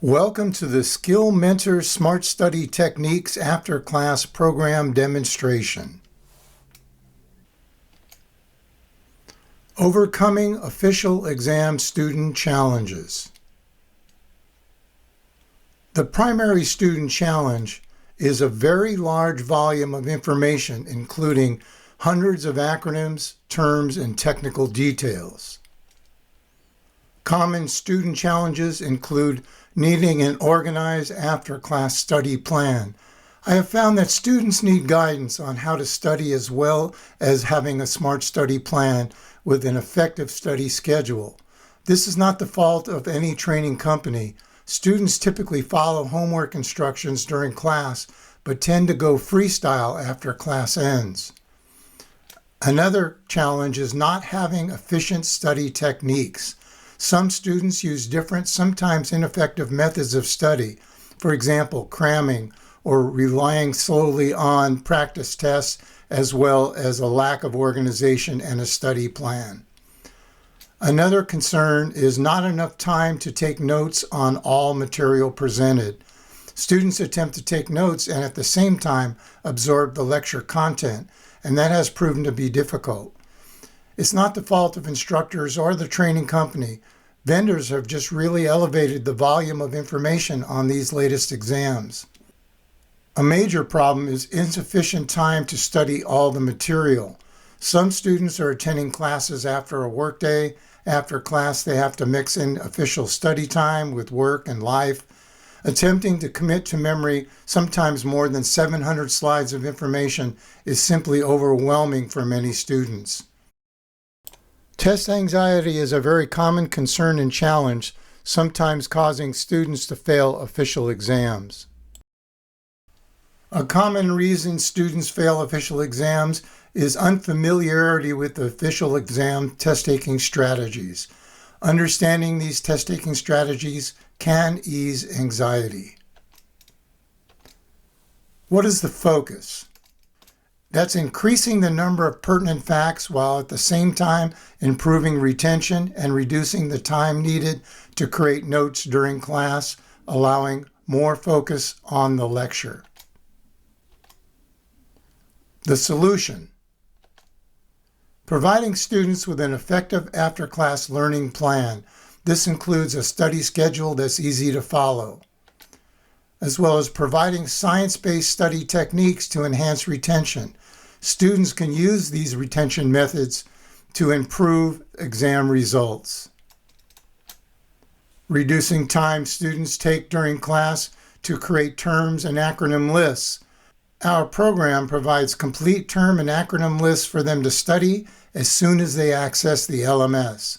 Welcome to the SkillMentor Smart Study Techniques After Class Program Demonstration. Overcoming Official Exam Student Challenges. The primary student challenge is a very large volume of information, including hundreds of acronyms, terms, and technical details. Common student challenges include needing an organized after-class study plan. I have found that students need guidance on how to study as well as having a smart study plan with an effective study schedule. This is not the fault of any training company. Students typically follow homework instructions during class, but tend to go freestyle after class ends. Another challenge is not having efficient study techniques. Some students use different, sometimes ineffective methods of study, for example, cramming or relying solely on practice tests, as well as a lack of organization and a study plan. Another concern is not enough time to take notes on all material presented. Students attempt to take notes and at the same time absorb the lecture content, and that has proven to be difficult. It's not the fault of instructors or the training company. Vendors have just really elevated the volume of information on these latest exams. A major problem is insufficient time to study all the material. Some students are attending classes after a workday. After class, they have to mix in official study time with work and life. Attempting to commit to memory sometimes more than 700 slides of information is simply overwhelming for many students. Test anxiety is a very common concern and challenge, sometimes causing students to fail official exams. A common reason students fail official exams is unfamiliarity with the official exam test-taking strategies. Understanding these test-taking strategies can ease anxiety. What is the focus? That's increasing the number of pertinent facts while at the same time improving retention and reducing the time needed to create notes during class, allowing more focus on the lecture. The solution: providing students with an effective after-class learning plan. This includes a study schedule that's easy to follow, as well as providing science-based study techniques to enhance retention. Students can use these retention methods to improve exam results. Reducing time students take during class to create terms and acronym lists. Our program provides complete term and acronym lists for them to study as soon as they access the LMS.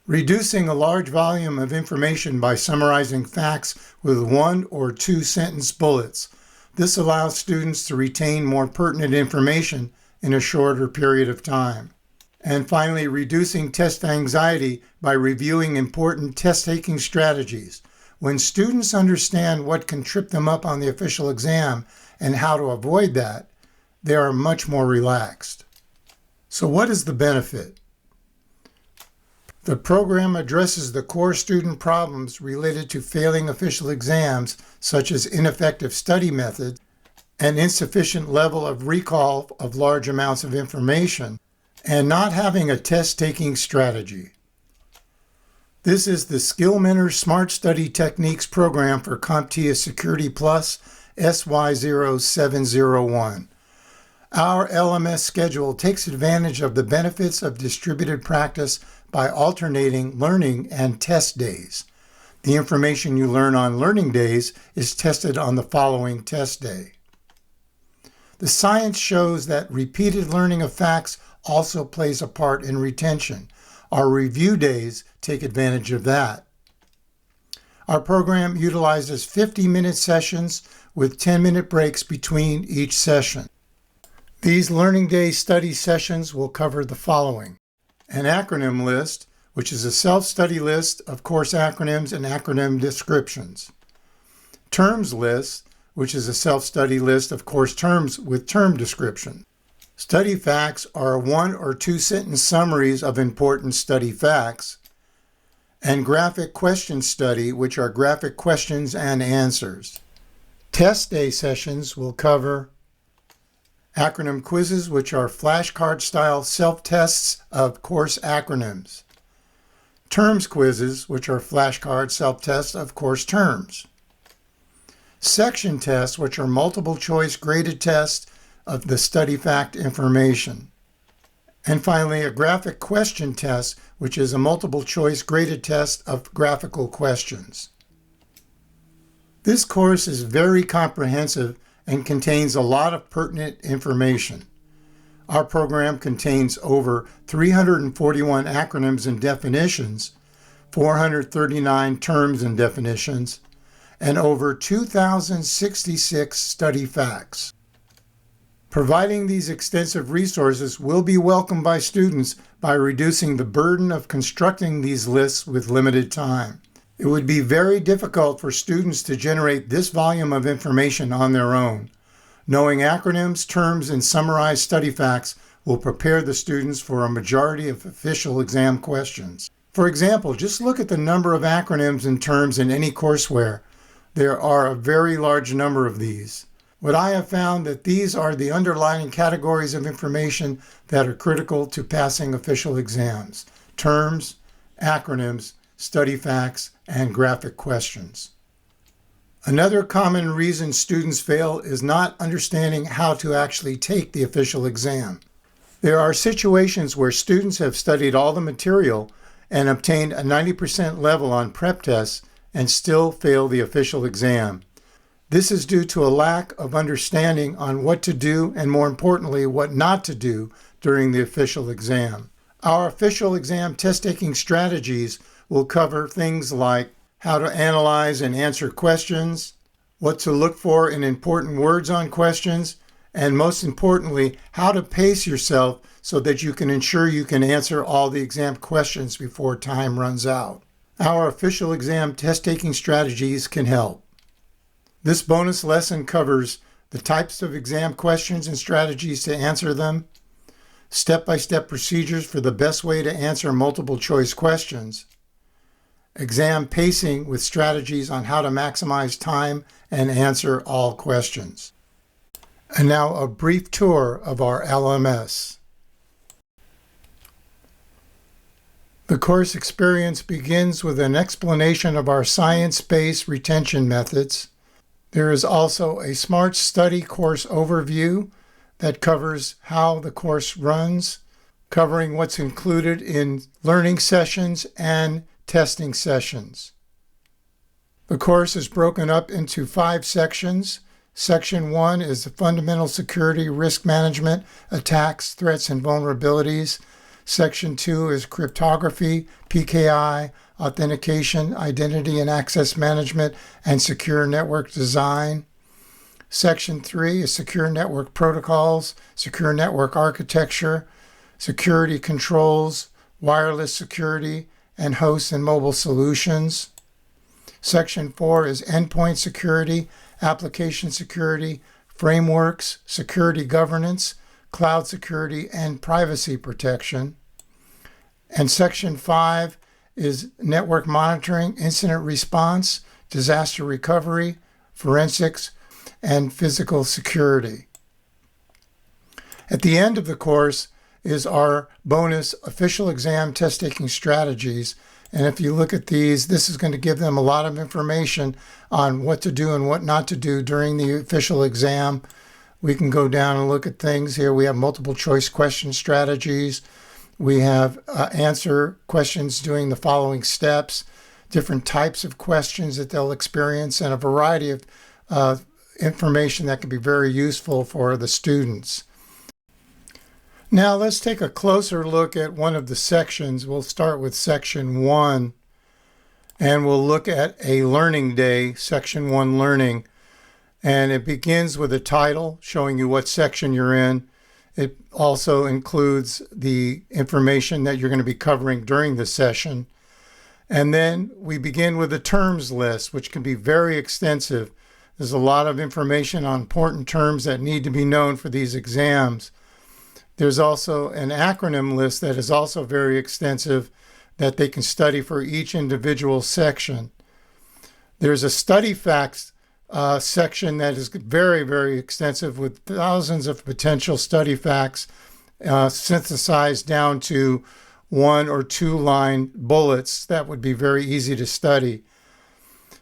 Reducing a large volume of information by summarizing facts with 1 or 2 sentence bullets. This allows students to retain more pertinent information in a shorter period of time. And finally, reducing test anxiety by reviewing important test-taking strategies. When students understand what can trip them up on the official exam and how to avoid that, they are much more relaxed. So what is the benefit? The program addresses the core student problems related to failing official exams, such as ineffective study methods, an insufficient level of recall of large amounts of information, and not having a test-taking strategy. This is the SkillMentor Smart Study Techniques program for CompTIA Security SY0-701. Our LMS schedule takes advantage of the benefits of distributed practice by alternating learning and test days. The information you learn on learning days is tested on the following test day. The science shows that repeated learning of facts also plays a part in retention. Our review days take advantage of that. Our program utilizes 50-minute sessions with 10-minute breaks between each session. These Learning Day study sessions will cover the following: an acronym list, which is a self-study list of course acronyms and acronym descriptions. Terms list, which is a self-study list of course terms with term description. Study facts are 1 or 2 sentence summaries of important study facts. and graphic question study, which are graphic questions and answers. Test day sessions will cover acronym quizzes, which are flashcard-style self-tests of course acronyms. Terms quizzes, which are flashcard self-tests of course terms. Section tests, which are multiple-choice graded tests of the study fact information. And finally, a graphic question test, which is a multiple-choice graded test of graphical questions. This course is very comprehensive and contains a lot of pertinent information. Our program contains over 341 acronyms and definitions, 439 terms and definitions, and over 2,066 study facts. Providing these extensive resources will be welcomed by students by reducing the burden of constructing these lists with limited time. It would be very difficult for students to generate this volume of information on their own. Knowing acronyms, terms, and summarized study facts will prepare the students for a majority of official exam questions. For example, just look at the number of acronyms and terms in any courseware. There are a very large number of these. What I have found that these are the underlying categories of information that are critical to passing official exams: terms, acronyms, study facts, and graphic questions. Another common reason students fail is not understanding how to actually take the official exam. There are situations where students have studied all the material and obtained a 90% level on prep tests and still fail the official exam. This is due to a lack of understanding on what to do and, more importantly, what not to do during the official exam. Our official exam test-taking strategies will cover things like how to analyze and answer questions, what to look for in important words on questions, and most importantly, how to pace yourself so that you can ensure you can answer all the exam questions before time runs out. Our official exam test-taking strategies can help. This bonus lesson covers the types of exam questions and strategies to answer them, step-by-step procedures for the best way to answer multiple choice questions, exam pacing with strategies on how to maximize time and answer all questions. And now a brief tour of our LMS. The course experience begins with an explanation of our science-based retention methods. There is also a Smart Study course overview that covers how the course runs, covering what's included in learning sessions and testing sessions. The course is broken up into 5 sections. Section 1 is the fundamental security, risk management, attacks, threats, and vulnerabilities. Section 2 is cryptography, PKI, authentication, identity and access management, and secure network design. Section 3 is secure network protocols, secure network architecture, security controls, wireless security, and host and mobile solutions. Section 4 is endpoint security, application security, frameworks, security governance, cloud security, and privacy protection. And Section 5 is network monitoring, incident response, disaster recovery, forensics, and physical security. At the end of the course is our bonus official exam test-taking strategies. And if you look at these, this is going to give them a lot of information on what to do and what not to do during the official exam. We can go down and look at things here. We have multiple choice question strategies. We have answer questions doing the following steps, different types of questions that they'll experience, and a variety of information that can be very useful for the students. Now let's take a closer look at one of the sections. We'll start with Section 1, and we'll look at a learning day, Section 1 learning. And it begins with a title showing you what section you're in. It also includes the information that you're going to be covering during the session. And then we begin with a terms list, which can be very extensive. There's a lot of information on important terms that need to be known for these exams. There's also an acronym list that is also very extensive that they can study for each individual section. There's a study facts section that is very, very extensive with thousands of potential study facts synthesized down to 1 or 2 line bullets that would be very easy to study.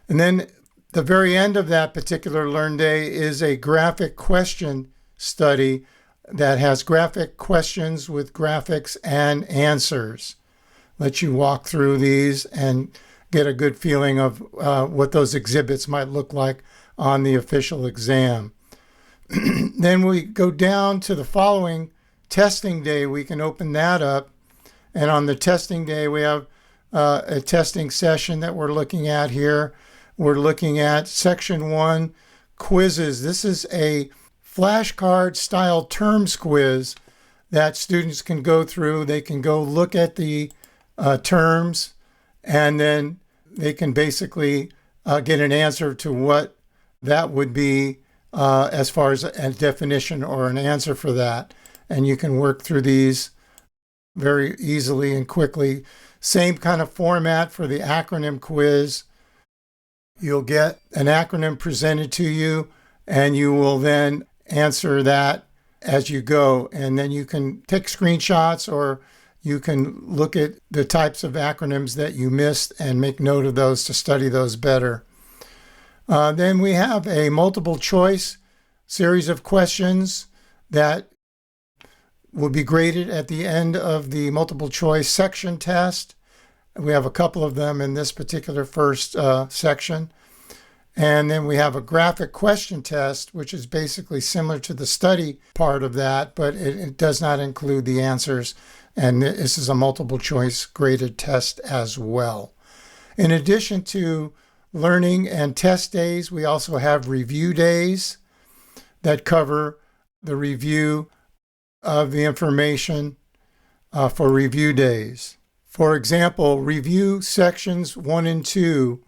And then the very end of that particular Learn Day is a graphic question study that has graphic questions with graphics and answers. Let you walk through these and get a good feeling of what those exhibits might look like on the official exam. Then we go down to the following testing day. We can open that up. And on the testing day, we have a testing session that we're looking at here. We're looking at Section 1, quizzes. This is a flashcard style terms quiz that students can go through. They can go look at the terms, and then they can basically get an answer to what that would be as far as a definition or an answer for that. And you can work through these very easily and quickly. Same kind of format for the acronym quiz. You'll get an acronym presented to you, and you will then answer that as you go. And then you can take screenshots, or you can look at the types of acronyms that you missed and make note of those to study those better. Then we have a multiple choice series of questions that will be graded at the end of the multiple choice section test. We have a couple of them in this particular first section. And then we have a graphic question test, which is basically similar to the study part of that, but it does not include the answers. And this is a multiple choice graded test as well. In addition to learning and test days, we also have review days that cover the review of the information for review days. For example, review sections 1 and 2.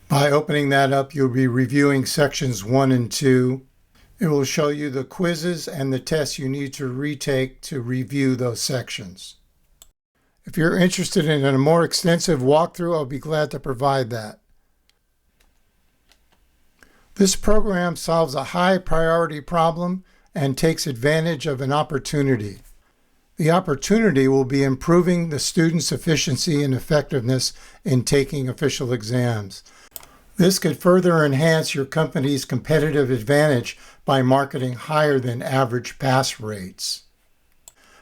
By opening that up, you'll be reviewing sections 1 and 2. It will show you the quizzes and the tests you need to retake to review those sections. If you're interested in a more extensive walkthrough, I'll be glad to provide that. This program solves a high priority problem and takes advantage of an opportunity. The opportunity will be improving the student's efficiency and effectiveness in taking official exams. This could further enhance your company's competitive advantage by marketing higher than average pass rates.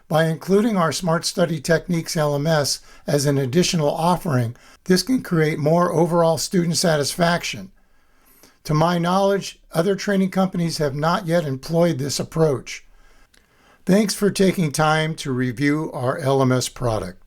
By including our Smart Study Techniques LMS as an additional offering, this can create more overall student satisfaction. To my knowledge, other training companies have not yet employed this approach. Thanks for taking time to review our LMS product.